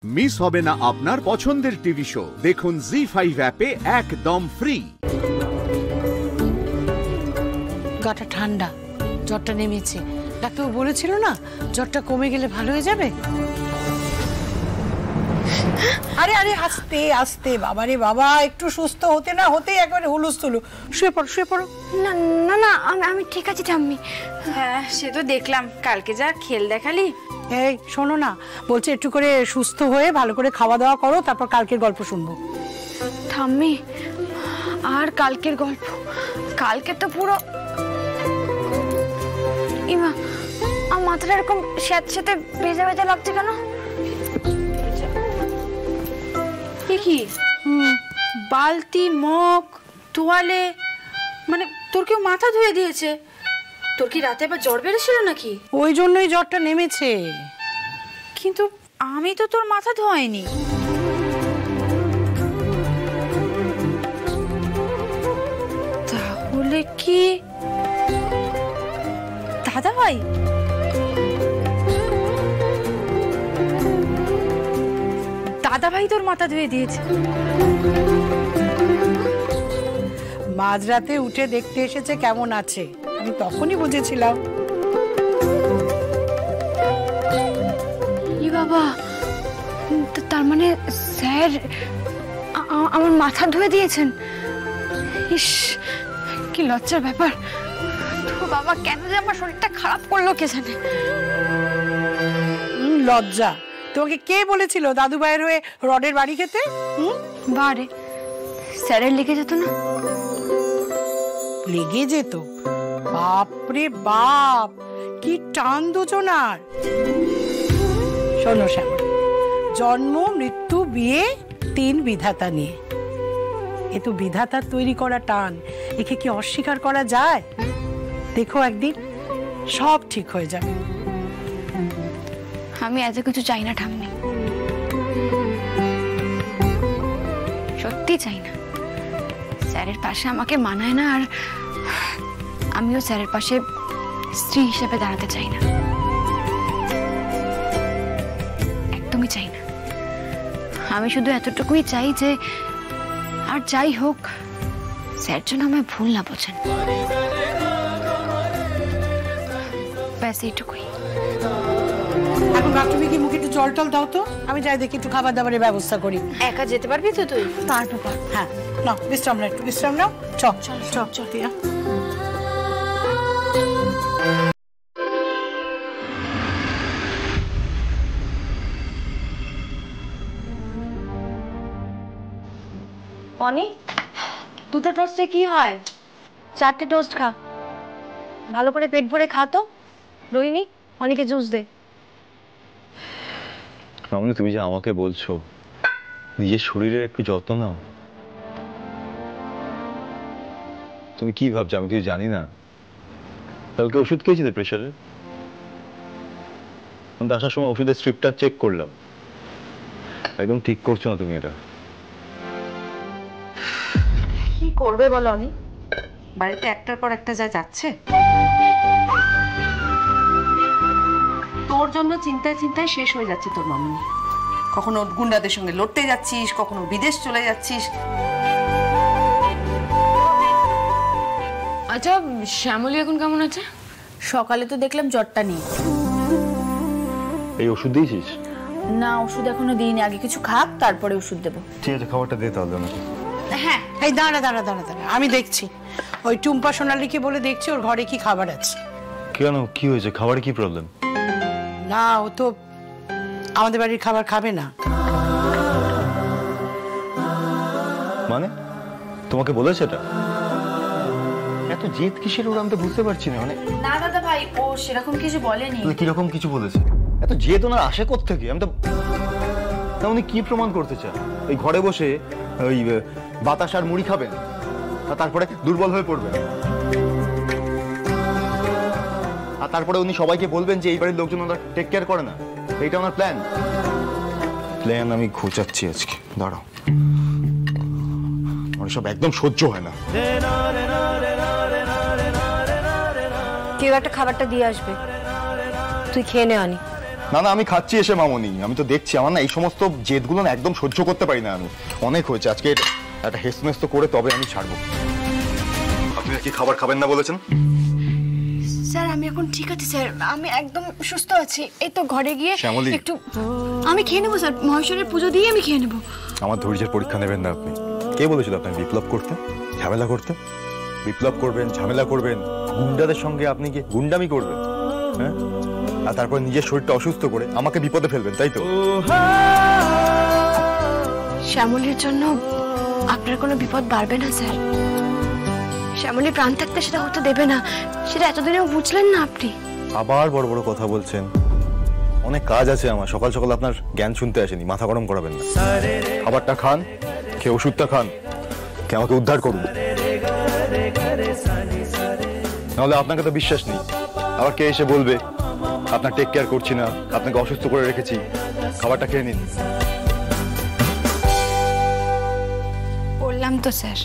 Miss হবে না আপনার পছন্দের টিভি শো। দেখুন জি5 অ্যাপে একদম ফ্রি। গাটা ঠান্ডা, জ্বরটা নেমেছে। ডাক্তার বলেছিল না জ্বরটা কমে গেলে ভালো হয়ে যাবে। আরে আরে আস্তে আস্তে বাবারে বাবা, একটু সুস্থ হতে না হতেই একবারে হুলুস্থুলু। শুয়ে পড়ো শুয়ে পড়ো। না না না আমি ঠিক আছি ঠাম্মি। হ্যাঁ সে তো দেখলাম, কালকে যা খেল দেখালি। এই শোনো না, বলছে একটু করে সুস্থ হয়ে ভালো করে খাওয়া দাওয়া করো, তারপর কালকের গল্প শুনবো। ঠাম্মি আর কালকের গল্প? কালকে তো পুরো ইমা, আমার মাথাটা এরকম স্যাঁতস্যাঁতে ভেজা ভেজা লাগছে কেন? কি বালতি, মগ, তোয়ালে, মানে তোর কেউ মাথা ধুয়ে দিয়েছে? তোর কি রাতে আবার জ্বর বেড়েছিল নাকি? ওই জন্যই জ্বরটা নেমেছে। কিন্তু আমি তো তোর মাথা ধোয়াইনি। তাহলে কি দাদা ভাই? দাদা ভাই তোর মাথা ধুয়ে দিয়েছে? মাঝরাতে উঠে দেখতে এসেছে কেমন আছে, আমি তখনই বুঝেছিলাম। ই বাবা, তার মানে স্যার আমার মাথা ধুয়ে দিয়েছেন? ইস কি লজ্জার ব্যাপার। তো বাবা কেন যে আমার শরীরটা খারাপ করলো কে জানে। লজ্জা? তোমাকে কে বলেছিল দাদু ভাইয়ের হয়ে রডের বাড়ি খেতে? বারে স্যারের লেগে যেত না? লেগে যেত? বাপরে বাপ, কি টান দুজনার। শোনো শ্যামল, জন্ম মৃত্যু বিয়ে 3 বিধাতা নিয়ে। এ তো বিধাতার তৈরি করা টান, একে কি অস্বীকার করা যায়? দেখো একদিন সব ঠিক হয়ে যাবে। আমি এত কিছু চাই না ঠাম্মি, সত্যি চাই না। স্যারের পাশে আমাকে মানায় না, আর আমিও স্যারের পাশে স্ত্রী হিসেবে দাঁড়াতে চাই না, একদমই চাই না। আমি শুধু এতটুকুই চাই যে আর যাই হোক স্যার যেন আমায় ভুল না বোঝেন, ব্যাস এইটুকুই। এখন তুমি কি মুখে একটু জল টল দাও তো, আমি যাই দেখি একটু খাবার দাবারের ব্যবস্থা করি। একা যেতে পারবি তো তুই? পারবো। হ্যাঁ নাও বিশ্রাম নাও, একটু বিশ্রাম নাও। চল চল চল চল টিয়া। অনি, দুটো টোস্টে কি হয়? 4টে টোস্ট খা, ভালো করে পেট ভরে খা। তো রোহিণী, অনিকে জুস দে। মামনি, তুমি যে আমাকে বলছো নিজের শরীরের একটু যত্ন নাও। তুমি কি ভাবছো আমি কিছু জানি না? কালকে ওষুধ খেয়েছিলে প্রেশারের? আমি আসার সময় ওষুধের স্ট্রিপটা চেক করলাম, একদম ঠিক করছো না তুমি এটা। কি করবে বলো অনি, বাড়িতে একটার পর একটা যা যাচ্ছে। তোর জন্য চিন্তায় চিন্তায় শেষ হয়ে যাচ্ছে তোর মামনি। কখনো গুন্ডাদের সঙ্গে লড়তে যাচ্ছিস, কখনো বিদেশ চলে যাচ্ছিস। আচ্ছা শ্যামলী এখন কেমন আছে? সকালে তো দেখলাম জ্বরটা নেই। এই ওষুধ দিয়েছিস? না ওষুধ এখনো দিইনি, আগে কিছু খাক তারপরে ওষুধ দেবো। ঠিক আছে, খাবারটা দে তাহলে আমাকে। হ্যাঁ এই দাঁড়া দাঁড়া দাঁড়া দাঁড়া, আমি দেখছি। ওই টুম্পা সোনালীকে বলে দেখছি ওর ঘরে কি খাবার আছে। কেন, কি হয়েছে? খাবারে কি প্রবলেম? না ও তো আমাদের বাড়ির খাবার খাবে না। মানে তোমাকে বলেছে এটা? এত জেদ কিসের ওর, আমি তো বুঝতে পারছি না। মানে না দাদা ভাই, ও সেরকম কিছু বলেনি। কিরকম কিছু বলেছে? এত জেদ ওনার আসে কোত্থেকে? আমি তো উনি কি প্রমাণ করতে চান? এই ঘরে বসে ওই বাতাস আর মুড়ি খাবেন আর তারপরে দুর্বল হয়ে পড়বেন, আর তারপরে উনি সবাইকে বলবেন যে এই বাড়ির লোকজন ওনার টেক কেয়ার করে না। এইটা ওনার প্ল্যান। আমি খোঁচাচ্ছি আজকে, দাঁড়াও। আমার সব একদম সহ্য হয় না। কেউ একটা খাবারটা দিয়ে আসবে, তুই খেয়ে নে অনি। না না, আমি খাচ্ছি এসে মামনি, আমি তো দেখছি। আমার না এই সমস্ত জেদগুলো না একদম সহ্য করতে পারি না আমি। অনেক হয়েছে, আজকে একটা হেসমেস তো করে তবে আমি ছাড়বো। আপনি কি খাবার খাবেন না বলেছেন? স্যার আমি এখন ঠিক আছে স্যার, আমি একদম সুস্থ আছি। এই তো ঘরে গিয়ে শ্যামলী। একটু আমি খেয়ে নেবো স্যার, মহেশ্বরের পুজো দিয়ে আমি খেয়ে নেবো। আমার ধৈর্যের পরীক্ষা নেবেন না আপনি। কে বলেছিল আপনাকে বিপ্লব করতে, ঝামেলা করতে? বিপ্লব করবেন, ঝামেলা করবেন, গুন্ডাদের সঙ্গে আপনি কি গুন্ডামি করবেন? হ্যাঁ, আর তারপর নিজের শরীরটা অসুস্থ করে আমাকে বিপদে ফেলবেন, তাই তো? শ্যামলীর জন্য আপনার কোনো বিপদ বাড়বে না স্যার। শ্যামলী প্রাণ থাকতে সেটা হতে দেবে না, সেটা এতদিনেও বুঝলেন না আপনি। আবার বড় বড় কথা বলছেন। অনেক কাজ আছে আমার, সকাল সকাল আপনার জ্ঞান শুনতে আসেনি, মাথা গরম করাবেন না। খাবারটা খান, খেয়ে ওষুধটা খান, কে আমাকে উদ্ধার করুন। নাহলে আপনাকে তো বিশ্বাস নেই, আবার কে এসে বলবে আপনার টেক কেয়ার করছি না, আপনাকে অসুস্থ করে রেখেছি। খাবারটা খেয়ে নিন। বললাম তো স্যার,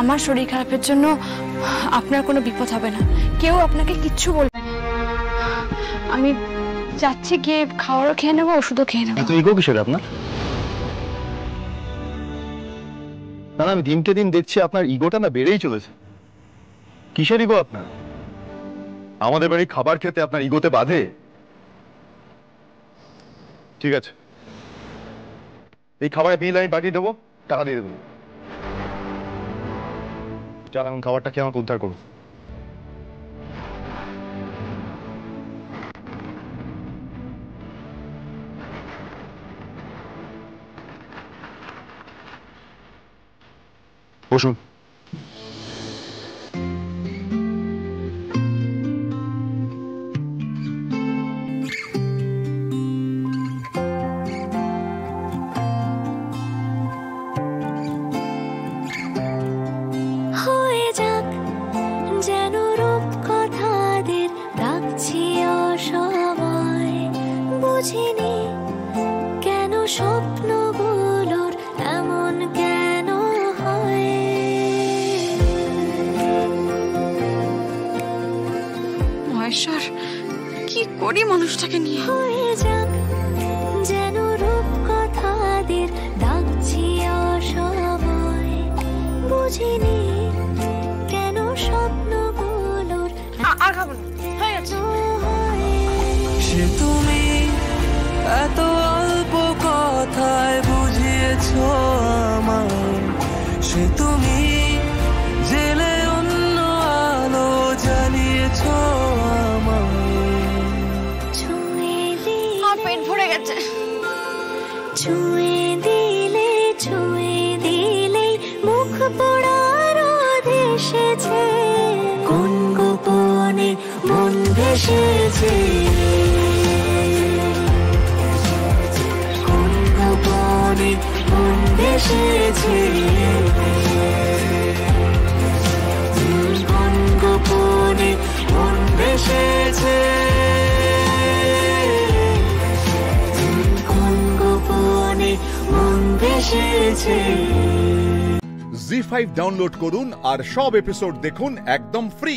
আমার শরীর খারাপের জন্য আপনার কোনো বিপদ হবে না, কেউ আপনাকে কিচ্ছু বলবে না। আমি যাচ্ছি, গিয়ে খাবারও খেয়ে নেবো, ওষুধও খেয়ে নেবো। এত ইগো কিসের আপনার? না না, আমি দিনকে দিন দেখছি আপনার ইগোটা না বেড়েই চলেছে। কিসের ইগো আপনার? আমাদের বাড়ি খাবার খেতে আপনার ইগোতে বাধে? ঠিক আছে, এই খাবারের বিল আমি পাঠিয়ে দেবো, টাকা দিয়ে দেবো। চল এখন খাবারটা খেয়ে আমাকে উদ্ধার করুন। বসুন। হয়ে যাক যেন রূপ কথাদের ডাকছি অসময়, বুঝিনি কেন স্বপ্নগুলোর এমন কেন হয়। মহেশ্বর, কি করি মানুষটাকে নিয়ে? হয়ে যাক যেন রূপ কথাদের ডাকছি অসময়, বুঝিনি কেন স্বপ্নগুলোর আর খাবো না, হয়ে গেছে। সে তুমি এত অল্প কথায় বুঝিয়েছো আমায়, সে তুমি জেলে অন্য আলো জ্বালিয়েছো আমায়। ছুঁয়ে আমার পেট ভরে গেছে। দিলে মুখ পোড়ার দেশেছে, কোন গোপনে মন ভেসেছে, কোন গোপনে মন ভেসেছে, কোন গোপনে মন ভেসেছে, কোন গোপনে মন ভেসেছে। জি5 ডাউনলোড করুন আর সব এপিসোড দেখুন একদম ফ্রি।